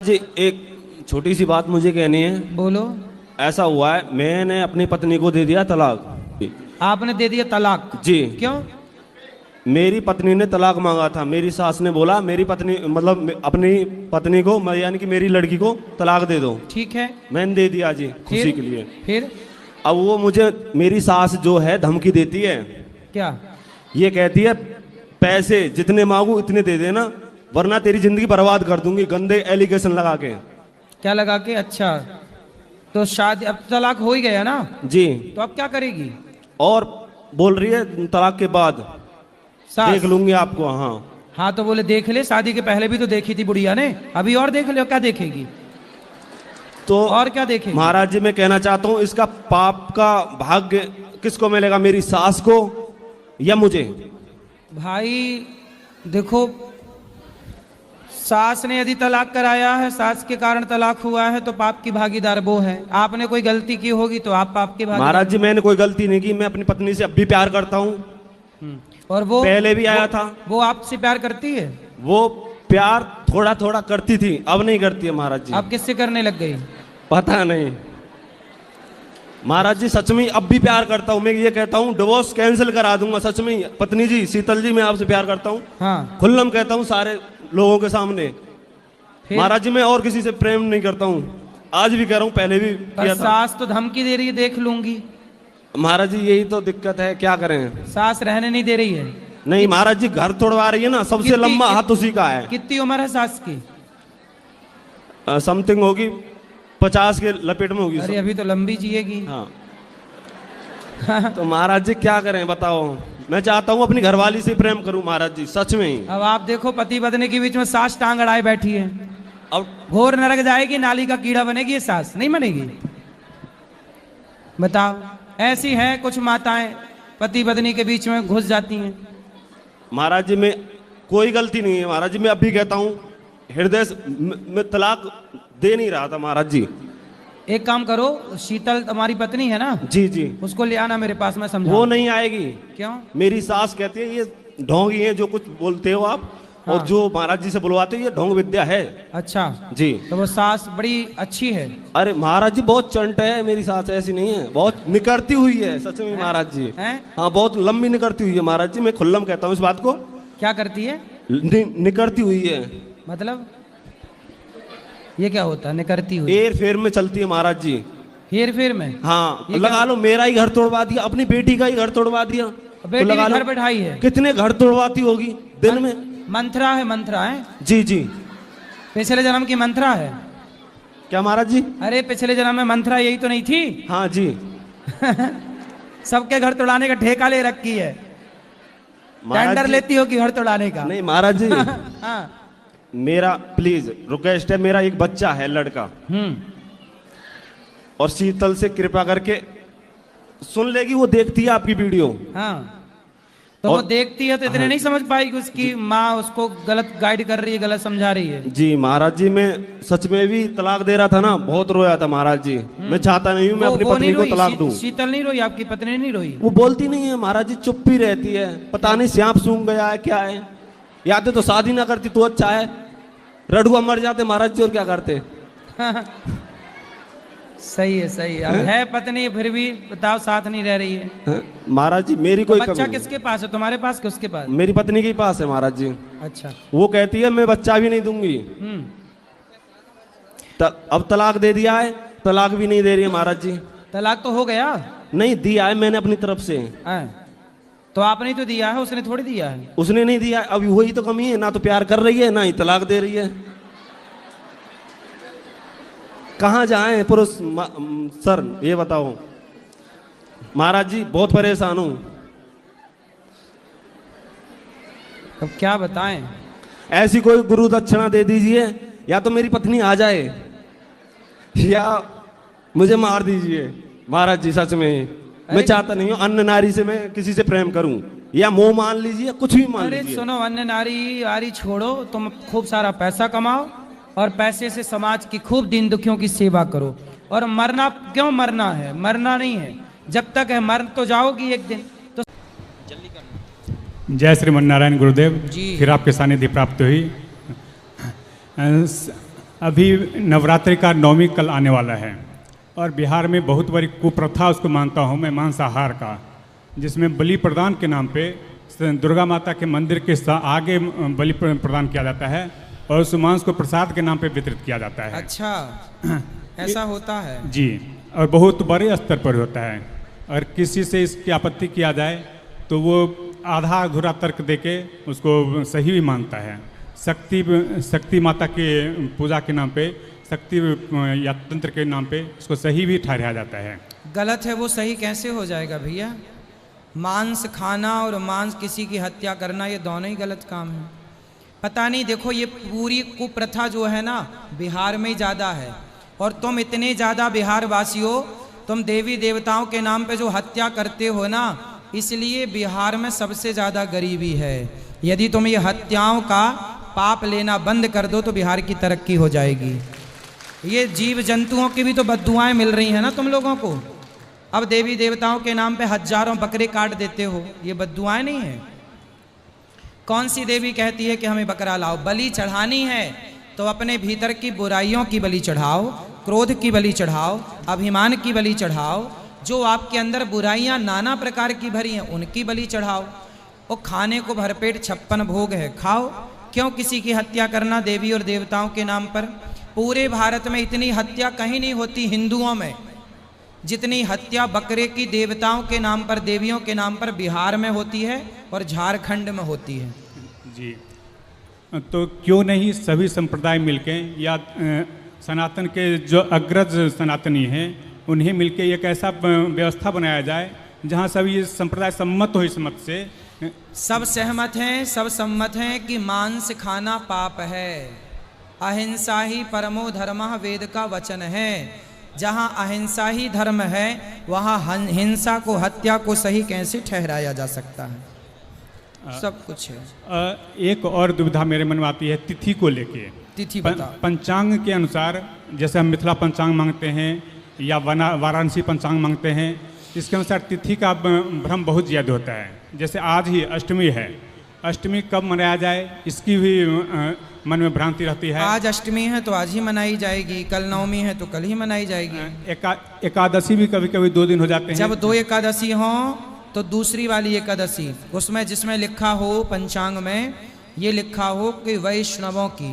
जी एक छोटी सी बात मुझे कहनी है। बोलो। ऐसा हुआ है, मैंने अपनी पत्नी को दे दिया तलाक। आपने दे दिया तलाक? जी। क्यों? मेरी पत्नी ने तलाक मांगा था। मेरी सास ने बोला मेरी पत्नी मतलब अपनी पत्नी को यानी कि मेरी लड़की को तलाक दे दो। ठीक है। मैंने दे दिया जी, खुशी के लिए। फिर अब वो मुझे मेरी सास जो है धमकी देती है। क्या? ये कहती है पैसे जितने मांगू इतने दे देना वरना तेरी जिंदगी बर्बाद कर दूंगी, गंदे एलिगेशन लगा के। क्या लगा के? अच्छा, तो शादी अब तलाक हो ही गया ना जी। तो अब क्या करेगी? और बोल रही है तलाक के बाद सास देख लूंगी आपको। हाँ हाँ, तो बोले देख ले, शादी के पहले भी तो देखी थी बुढ़िया ने, अभी और देख ले। क्या देखेगी? तो और क्या देखेगी? महाराज जी मैं कहना चाहता हूँ इसका पाप का भाग्य किसको मिलेगा, मेरी सास को या मुझे? भाई देखो, सास ने यदि तलाक कराया है, सास के कारण तलाक हुआ है, तो पाप की भागीदार वो है। आपने कोई गलती की होगी तो आप पाप की भागीदार। महाराज जी मैंने कोई गलती नहीं की, मैं अपनी पत्नी से अब भी प्यार करता हूँ। और वो पहले भी आया था। वो आपसे प्यार करती है? वो प्यार थोड़ा थोड़ा करती थी, अब नहीं करती है महाराज जी। अब किससे करने लग गई? पता नहीं महाराज जी, सच में अब भी प्यार करता हूँ। मैं ये कहता हूँ डिवोर्स कैंसिल करा दूंगा। सच में पत्नी जी, शीतल जी, मैं आपसे प्यार करता हूँ। हाँ। खुल्लम कहता हूँ सारे लोगों के सामने। महाराज जी मैं और किसी से प्रेम नहीं करता हूँ, आज भी कह रहा हूँ, पहले भी किया था। सास तो धमकी दे रही है, देख लूंगी। महाराज जी यही तो दिक्कत है, क्या करें? सास रहने नहीं दे रही है? नहीं महाराज जी, घर तोड़वा रही है ना। सबसे लंबा हाथ उसी का है। कितनी उम्र है सास की? समथिंग होगी 50 के लपेट में होगी। अरे अभी तो लंबी जिएगी। हाँ। तो महाराज जी क्या करें बताओ? मैं चाहता हूँ अपनी घरवाली से प्रेम करूं महाराज जी, सच में ही। अब आप देखो, पति पत्नी के बीच में सास टांग अड़ाए बैठी है। अब घोर नरक जाएगी, नाली का कीड़ा बनेगी, ये सास नहीं बनेगी? बताओ। ऐसी हैं कुछ माताएं, पति पत्नी के बीच में घुस जाती हैं। महाराज जी में कोई गलती नहीं है महाराज जी। मैं अभी कहता हूँ हृदय में तलाक दे नहीं रहा था महाराज जी। एक काम करो, शीतल तुम्हारी पत्नी है ना? जी जी। उसको ले आना मेरे पास, मैं समझा। वो नहीं आएगी। क्यों? मेरी सास कहती है ये ढोंगी है जो कुछ बोलते हो आप। हाँ। और जो महाराज जी से बुलवाते हो ये ढोंग विद्या है। अच्छा जी। तो वो सास बड़ी अच्छी है? अरे महाराज जी बहुत चंट है मेरी सास, ऐसी नहीं है, बहुत निकरती हुई है सच में महाराज जी। हाँ बहुत लंबी निकरती हुई है महाराज जी, मैं खुल्लम कहता हूँ इस बात को। क्या करती है? निकरती हुई है। मतलब ये क्या होता है निकरती हुई? हेर फेर में चलती है महाराज जी। हेर फेर में? हाँ लगा लो, मेरा ही घर तोड़वा दिया, अपनी बेटी का ही घर तोड़वा दिया। बेटी तो लगा घर लो बैठाई है। कितने घर तोड़वाती होगी दिन में। मंत्रा है, मंत्रा है। जी जी। पिछले जन्म की मंत्रा है क्या महाराज जी? अरे पिछले जन्म में मंत्रा यही तो नहीं थी? हाँ जी। सबके घर तोड़ाने का ठेका ले रखी है, टेंडर लेती होगी घर तोड़ाने का। नहीं महाराज जी। हाँ। मेरा प्लीज रिक्वेस्ट है, मेरा एक बच्चा है लड़का, और शीतल से कृपा करके सुन लेगी, वो देखती है आपकी वीडियो। हाँ तो वो देखती है तो इतने नहीं समझ पाएगी उसकी माँ उसको गलत गाइड कर रही है, गलत समझा रही है। जी महाराज जी, मैं सच में भी तलाक दे रहा था ना, बहुत रोया था महाराज जी। मैं चाहता नहीं हूँ मैं अपनी पत्नी को तलाक दूं। शीतल नहीं रोई? आपकी पत्नी नहीं रोई? वो बोलती नहीं है महाराज जी, चुप ही रहती है। पता नहीं सांप सूंघ गया है क्या है, याद तो शादी ना करती तो अच्छा है, रडुआ मर जाते महाराज जी और क्या करते। सही है, सही है। अब है पत्नी फिर भी बताओ साथ नहीं रह रही है। महाराज जी मेरी कोई बच्चा किसके पास है, तुम्हारे पास कि उसके पास? मेरी पत्नी के पास है महाराज जी। अच्छा। वो कहती है मैं बच्चा भी नहीं दूंगी। अब तलाक दे दिया है, तलाक भी नहीं दे रही है महाराज जी। तलाक तो हो गया? नहीं दिया है मैंने अपनी तरफ से। तो आपने तो दिया है, उसने थोड़ी दिया है। उसने नहीं दिया, अभी वही तो कमी है, ना तो प्यार कर रही है ना ही तलाक दे रही है। कहाँ जाएं पुरुष सर, ये बताओ महाराज जी, बहुत परेशान हूं। अब क्या बताएं? ऐसी कोई गुरु दक्षिणा दे दीजिए, या तो मेरी पत्नी आ जाए या मुझे मार दीजिए महाराज जी। सच में मैं चाहता नहीं हूँ अन्य नारी से मैं किसी से प्रेम करूं, या मोह मान लीजिए, कुछ भी मान लीजिए। सुनो, अन्य नारी आरी छोड़ो, तुम खूब सारा पैसा कमाओ और पैसे से समाज की खूब दीन दुखियों की सेवा करो। और मरना क्यों मरना है? मरना नहीं है, जब तक है मर तो जाओगी एक दिन। तो जल्दी करना। जय श्रीमन नारायण गुरुदेव जी। फिर आपके सानिध्य प्राप्त हुई। अभी नवरात्रि का 9वीं कल आने वाला है और बिहार में बहुत बड़ी कुप्रथा उसको मानता हूँ मैं, मांसाहार का, जिसमें बलि प्रदान के नाम पे दुर्गा माता के मंदिर के आगे बलि प्रदान किया जाता है और उस मांस को प्रसाद के नाम पे वितरित किया जाता है। अच्छा, ऐसा होता है जी, और बहुत बड़े स्तर पर होता है। और किसी से इसकी आपत्ति किया जाए तो वो आधा अधूरा तर्क देके उसको सही भी मानता है। शक्ति माता के पूजा के नाम पे, शक्ति या तंत्र के नाम पे उसको सही भी ठहराया जाता है। गलत है वो सही कैसे हो जाएगा भैया? मांस खाना और मांस किसी की हत्या करना ये दोनों ही गलत काम है। पता नहीं, देखो ये पूरी कुप्रथा जो है ना बिहार में ज़्यादा है, और तुम इतने ज़्यादा बिहार वासी हो, तुम देवी देवताओं के नाम पे जो हत्या करते हो ना, इसलिए बिहार में सबसे ज़्यादा गरीबी है। यदि तुम ये हत्याओं का पाप लेना बंद कर दो तो बिहार की तरक्की हो जाएगी। ये जीव जंतुओं की भी तो बद्दुआएं मिल रही हैं ना तुम लोगों को। अब देवी देवताओं के नाम पे हजारों बकरे काट देते हो, ये बद्दुआएं नहीं है? कौन सी देवी कहती है कि हमें बकरा लाओ? बलि चढ़ानी है तो अपने भीतर की बुराइयों की बलि चढ़ाओ, क्रोध की बलि चढ़ाओ, अभिमान की बलि चढ़ाओ, जो आपके अंदर बुराइयां नाना प्रकार की भरी हैं उनकी बलि चढ़ाओ। और खाने को भरपेट 56 भोग है, खाओ। क्यों किसी की हत्या करना देवी और देवताओं के नाम पर? पूरे भारत में इतनी हत्या कहीं नहीं होती हिंदुओं में जितनी हत्या बकरे की देवताओं के नाम पर, देवियों के नाम पर बिहार में होती है और झारखंड में होती है। जी, तो क्यों नहीं सभी संप्रदाय मिलके या सनातन के जो अग्रज सनातनी हैं उन्हें मिलके एक ऐसा व्यवस्था बनाया जाए जहां सभी संप्रदाय सम्मत हो इस मत से। सब सहमत हैं, सब सम्मत हैं कि मांस खाना पाप है। अहिंसा ही परमो धर्मः वेद का वचन है। जहाँ अहिंसा ही धर्म है वहाँ हिंसा को, हत्या को सही कैसे ठहराया जा सकता है? सब कुछ है। एक और दुविधा मेरे मन में आती है तिथि को लेके। तिथि बता। पंचांग के अनुसार, जैसे हम मिथिला पंचांग मांगते हैं या वाराणसी पंचांग मांगते हैं, इसके अनुसार तिथि का भ्रम बहुत ज़्यादा होता है। जैसे आज ही अष्टमी है, अष्टमी कब मनाया जाए इसकी भी मन में भ्रांति रहती है। आज अष्टमी है तो आज ही मनाई जाएगी, कल नवमी है तो कल ही मनाई जाएगी। एकादशी भी कभी कभी 2 दिन हो जाते हैं। जब 2 एकादशी हो तो दूसरी वाली एकादशी, उसमें जिसमें लिखा हो पंचांग में ये लिखा हो कि वैष्णवों की,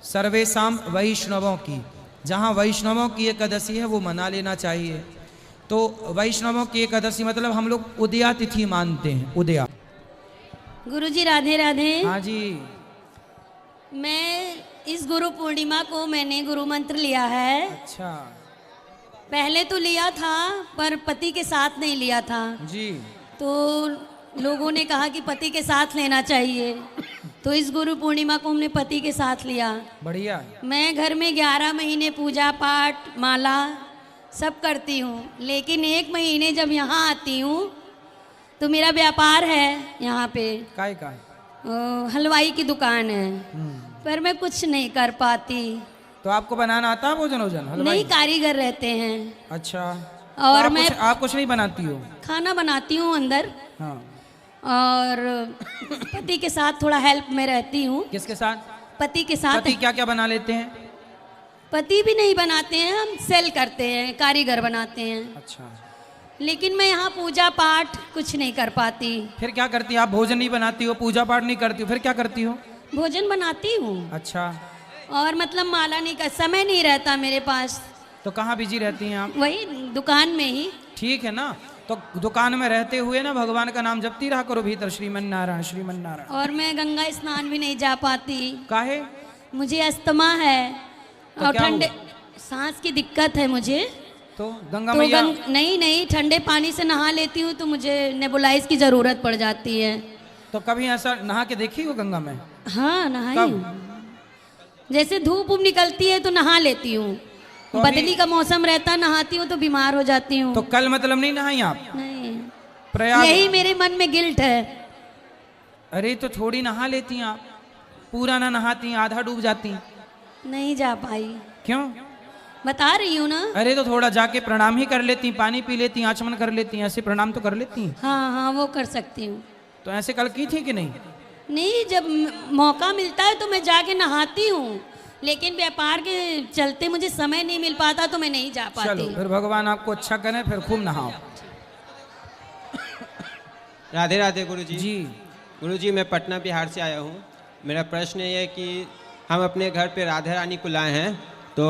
सर्वेशाम वैष्णवों की, जहाँ वैष्णवों की एकादशी है वो मना लेना चाहिए। तो वैष्णवों की एकादशी मतलब हम लोग उदया तिथि मानते हैं। उदया। गुरुजी राधे राधे। हाँ जी। मैं इस गुरु पूर्णिमा को मैंने गुरु मंत्र लिया है। अच्छा। पहले तो लिया था पर पति के साथ नहीं लिया था जी। तो लोगों ने कहा कि पति के साथ लेना चाहिए, तो इस गुरु पूर्णिमा को हमने पति के साथ लिया। बढ़िया। मैं घर में 11 महीने पूजा पाठ माला सब करती हूँ, लेकिन 1 महीने जब यहाँ आती हूँ तो मेरा व्यापार है यहाँ पे, काय हलवाई की दुकान है, पर मैं कुछ नहीं कर पाती। तो आपको बनाना आता है भोजन वोजन? हलवाई नहीं, कारीगर रहते हैं। अच्छा। और तो मैं आप कुछ नहीं बनाती हो? खाना बनाती हूँ अंदर। हाँ। और पति के साथ थोड़ा हेल्प में रहती हूँ। किसके साथ? पति के साथ। पति क्या क्या बना लेते हैं? पति भी नहीं बनाते हैं, हम सेल करते हैं, कारीगर बनाते हैं। अच्छा। लेकिन मैं यहाँ पूजा पाठ कुछ नहीं कर पाती। फिर क्या करती हो आप? भोजन नहीं बनाती हो, पूजा पाठ नहीं करती हो, फिर क्या करती हो? भोजन बनाती हूँ। अच्छा। और मतलब माला नहीं कर, समय नहीं रहता मेरे पास। तो कहाँ बिजी रहती हैं आप? वही दुकान में ही। ठीक है ना, तो दुकान में रहते हुए ना भगवान का नाम जपती रहा करो भीतर, श्रीमन नारायण श्रीमन नारायण। और मैं गंगा स्नान भी नहीं जा पाती। काहे? मुझे अस्थमा है तो और क्या ठंडे सांस की दिक्कत है मुझे। तो गंगा तो मैया नहीं, ठंडे पानी से नहा लेती हूँ तो मुझे नेबुलाइज की जरूरत पड़ जाती है। तो कभी ऐसा नहा के देखी हो गंगा में? हाँ, नहाई कब? हूँ। जैसे धूप निकलती है तो नहा लेती हूँ, तो बदली का मौसम रहता नहाती हूँ तो बीमार हो जाती हूँ। तो कल मतलब नहीं नहाई आप? नहीं, प्रयाग। यही मेरे मन में गिल्ट है। अरे तो थोड़ी नहा लेती आप, पूरा ना नहाती, आधा डूब जाती। नहीं जा पाई। क्यों? बता रही हूँ ना। अरे तो थोड़ा जाके प्रणाम ही कर लेती, पानी पी लेती, आचमन कर लेती, ऐसे प्रणाम तो कर लेती। हाँ, वो कर सकती हूँ। तो ऐसे कल की थी कि नहीं? नहीं, जब मौका मिलता है तो मैं जाके नहाती हूँ, लेकिन व्यापार के चलते मुझे समय नहीं मिल पाता तो मैं नहीं जा चलो पाती। फिर भगवान आपको अच्छा करें, फिर खूब नहाओ। राधे राधे गुरुजी। जी गुरुजी, मैं पटना बिहार से आया हूँ। मेरा प्रश्न ये है कि हम अपने घर पे राधा रानी को लाए हैं, तो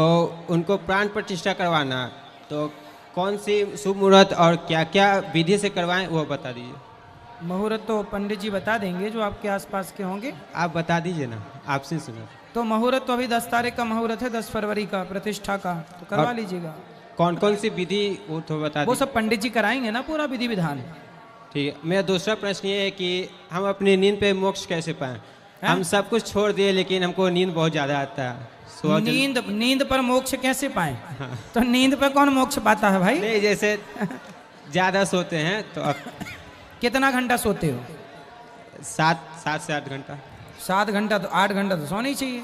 उनको प्राण प्रतिष्ठा करवाना, तो कौन सी शुभ मुहूर्त और क्या क्या विधि से करवाएं वो बता दीजिए। मुहूर्त तो पंडित जी बता देंगे जो आपके आसपास के होंगे। आप बता दीजिए ना, आपसे सुना। तो मुहूर्त तो अभी 10 तारीख का मुहूर्त है, 10 फरवरी का प्रतिष्ठा का, तो करवा और- लीजिएगा। कौन कौन सी विधि वो तो बता वो दीजिए। सब पंडित जी कराएंगे ना पूरा विधि विधान। ठीक है। मेरा दूसरा प्रश्न ये है कि हम अपनी नींद पे मोक्ष कैसे पाएं। हम सब कुछ छोड़ दिए लेकिन हमको नींद बहुत ज़्यादा आता है। सुबह नींद पर मोक्ष कैसे पाए? तो नींद पे कौन मोक्ष पाता है भाई? नहीं, जैसे ज़्यादा सोते हैं तो अब कितना घंटा सोते हो? 7 से 8 घंटा। 7 घंटा? तो 8 घंटा तो सोना ही चाहिए।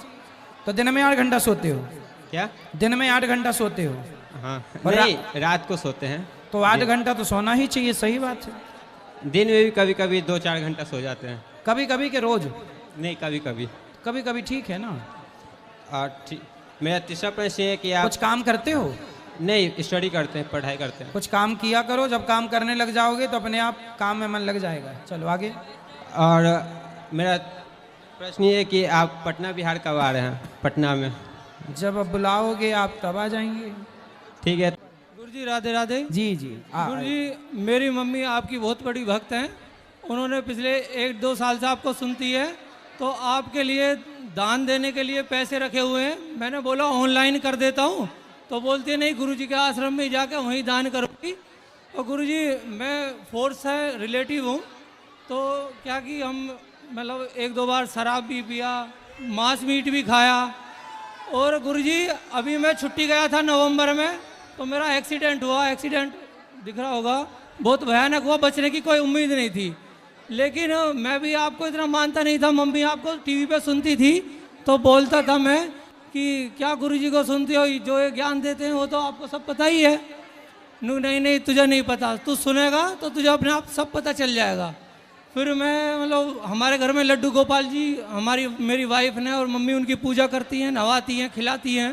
तो दिन में 8 घंटा सोते हो? क्या? दिन में 8 घंटा सोते हो? हाँ, और नहीं, रात को सोते हैं। तो 8 घंटा तो सोना ही चाहिए, सही बात है। दिन में भी कभी कभी 2-4 घंटा सो जाते हैं। कभी कभी के रोज? नहीं, कभी कभी। कभी कभी ठीक है ना। और ठीक, मेरा तीसरा प्रश्न ये है कि आप कुछ काम करते हो? नहीं, स्टडी करते हैं, पढ़ाई करते हैं। कुछ काम किया करो, जब काम करने लग जाओगे तो अपने आप काम में मन लग जाएगा। चलो आगे। और मेरा प्रश्न ये है कि आप पटना बिहार कब आ रहे हैं? पटना में। जब अब बुलाओगे आप तब आ जाएंगे। ठीक है। गुरुजी राधे राधे। जी जी। गुरुजी, मेरी मम्मी आपकी बहुत बड़ी भक्त हैं। उन्होंने पिछले 1-2 साल से आपको सुनती है, तो आपके लिए दान देने के लिए पैसे रखे हुए हैं। मैंने बोला ऑनलाइन कर देता हूँ, तो बोलती है नहीं, गुरुजी के आश्रम में जाकर वहीं दान करूँगी। और गुरुजी, मैं फोर्स है रिलेटिव हूँ, तो क्या कि हम मतलब 1-2 बार शराब भी पिया, मांस मीट भी खाया। और गुरुजी, अभी मैं छुट्टी गया था नवंबर में, तो मेरा एक्सीडेंट हुआ। एक्सीडेंट दिख रहा होगा, बहुत भयानक हुआ, बचने की कोई उम्मीद नहीं थी। लेकिन मैं भी आपको इतना मानता नहीं था। मम्मी आपको टीवी पे सुनती थी, तो बोलता था मैं कि क्या गुरुजी को सुनती हो, जो ये ज्ञान देते हैं वो तो आपको सब पता ही है। नहीं नहीं, तुझे नहीं पता, तू सुनेगा तो तुझे अपने आप सब पता चल जाएगा। फिर मैं मतलब हमारे घर में लड्डू गोपाल जी, मेरी वाइफ ने और मम्मी उनकी पूजा करती हैं, नहवाती हैं, खिलाती हैं।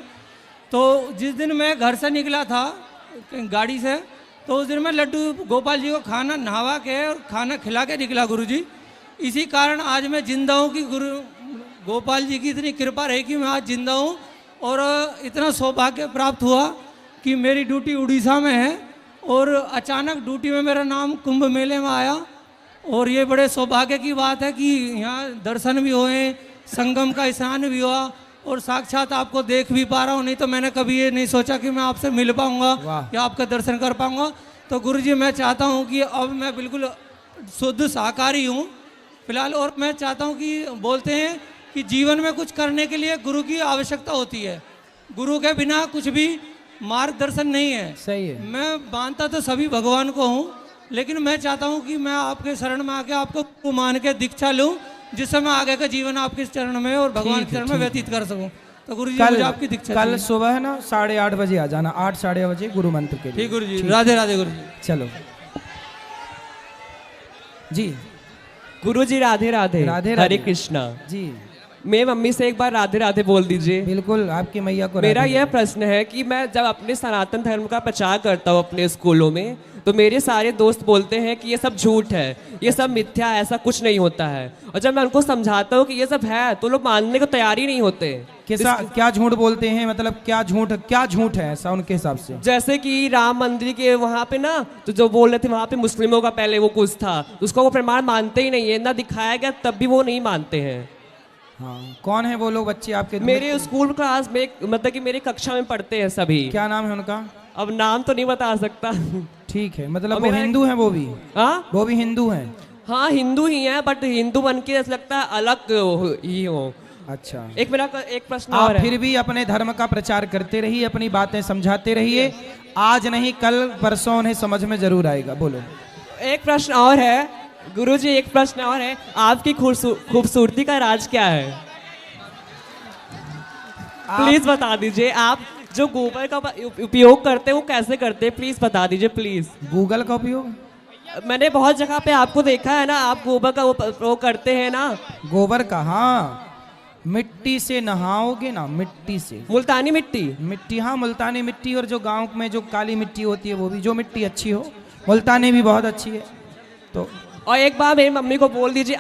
तो जिस दिन मैं घर से निकला था गाड़ी से, तो उस दिन मैं लड्डू गोपाल जी को खाना नहवा के और खाना खिला के निकला गुरुजी। इसी कारण आज मैं जिंदा हूँ कि गुरु गोपाल जी की इतनी कृपा रही कि मैं आज जिंदा हूँ। और इतना सौभाग्य प्राप्त हुआ कि मेरी ड्यूटी उड़ीसा में है और अचानक ड्यूटी में मेरा नाम कुंभ मेले में आया। और ये बड़े सौभाग्य की बात है कि यहाँ दर्शन भी हुए, संगम का स्नान भी हुआ और साक्षात आपको देख भी पा रहा हूँ। नहीं तो मैंने कभी ये नहीं सोचा कि मैं आपसे मिल पाऊँगा या आपका दर्शन कर पाऊँगा। तो गुरुजी, मैं चाहता हूँ कि अब मैं बिल्कुल शुद्ध शाकाहारी हूँ फिलहाल। और मैं चाहता हूँ कि बोलते हैं कि जीवन में कुछ करने के लिए गुरु की आवश्यकता होती है। गुरु के बिना कुछ भी मार्गदर्शन नहीं है। सही है। मैं मानता तो सभी भगवान को हूँ, लेकिन मैं चाहता हूँ कि मैं आपके शरण में आके आपको मान के दीक्षा लूँ, जिससे मैं आगे का जीवन आपके चरण में और भगवान के चरण में व्यतीत कर सकूं। तो गुरुजी, मुझे आपकी दीक्षा कल चाहिए। सुबह है ना 8:30 बजे आ जाना, 8-8:30 बजे गुरु मंत्र के लिए। ठीक गुरुजी, राधे राधे गुरुजी। चलो जी। गुरुजी राधे राधे। राधे राधे। हरे कृष्णा जी मेरी मम्मी से एक बार राधे राधे बोल दीजिए। बिल्कुल, आपकी मैया को मेरा राधे यह राधे। प्रश्न है कि मैं जब अपने सनातन धर्म का प्रचार करता हूँ अपने स्कूलों में, तो मेरे सारे दोस्त बोलते हैं कि ये सब झूठ है, ये सब मिथ्या है, ऐसा कुछ नहीं होता है। और जब मैं उनको समझाता हूँ कि ये सब है, तो लोग मानने को तैयार ही नहीं होते। क्या झूठ बोलते हैं? मतलब क्या झूठ है ऐसा उनके हिसाब से? जैसे कि राम मंदिर के वहाँ पे ना, तो जो बोल रहे थे वहाँ पे मुस्लिमों का पहले वो कुछ था, उसको वो प्रमाण मानते ही नहीं है, ना दिखाया गया तब भी वो नहीं मानते हैं। हाँ, कौन है वो लोग बच्चे आपके? मेरे स्कूल क्लास में मतलब कि मेरी कक्षा में पढ़ते हैं सभी। क्या नाम है उनका? अब नाम तो नहीं बता सकता। ठीक है, मतलब और वो मेरा हिंदू हैं? वो भी हाँ, वो भी हिंदू हैं? हाँ हिंदू ही हैं, बट हिंदू बन के ऐसा लगता है अलग ही हो। अच्छा, एक प्रश्न आप और है। फिर भी अपने धर्म का प्रचार करते रहिए, अपनी बातें समझाते रहिए। आज नहीं कल परसों उन्हें समझ में जरूर आएगा। बोलो। एक प्रश्न और है गुरुजी, एक प्रश्न और है, आपकी खूबसूरती का राज क्या है? प्लीज बता दीजिए। आप जो गोबर का उपयोग करते हैं वो कैसे करते हैं, प्लीज बता दीजिए प्लीज। गूगल का उपयोग? मैंने बहुत जगह पे आपको देखा है ना, आप गोबर का वो करते हैं ना। गोबर का? हाँ, मिट्टी से नहाओगे ना, मिट्टी से, मुल्तानी मिट्टी। मिट्टी, हाँ मुल्तानी मिट्टी, और जो गांव में जो काली मिट्टी होती है वो भी, जो मिट्टी अच्छी हो, मुल्तानी भी बहुत अच्छी है। तो और एक बार मेरी मम्मी को बोल दीजिए